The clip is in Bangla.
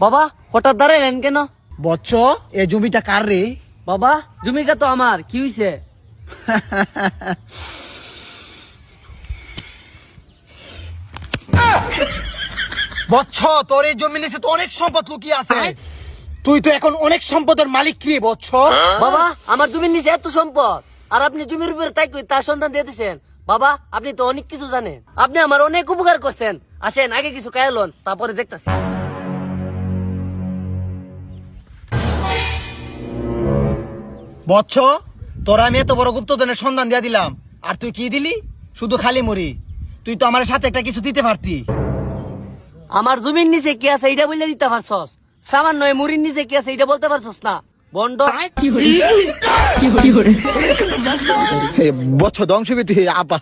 বাবা হঠাৎ দাঁড়াইলেন কেন? বচ্চ এই জমিটা কার রে? বাবা জমিটা তো আমার, কি হইছে? বচ্চ তোর এই জমি নিচে তো অনেক সম্পদ লুকিয়ে আছে, তুই তো এখন অনেক সম্পদের মালিক কি বচ্চ? বাবা আমার জমির নিচে এত সম্পদ, আর আপনি জমির উপরে তাই কই তার সন্ধান দিয়ে দিচ্ছেন। বাবা আপনি তো অনেক কিছু জানেন, আপনি আমার অনেক উপকার করছেন। আসেন আগে কিছু খাইলন, তারপরে দেখতেছি। বচ্চ তোরা আমি এত বড় গুপ্তধনের সন্ধান দিয়া দিলাম, আর তুই কি দিলি? শুধু খালি মুড়ি। তুই তো আমার সাথে একটা কিছু দিতে পারতি। আমার জমির নিচে কি আছে এটা বলে দিতে পারছস, সামান্য এই মুড়ির নিচে কি আছে এটা বলতে পারছস না, বন্ড। বচ্চ ধ্বংস তুই আপা।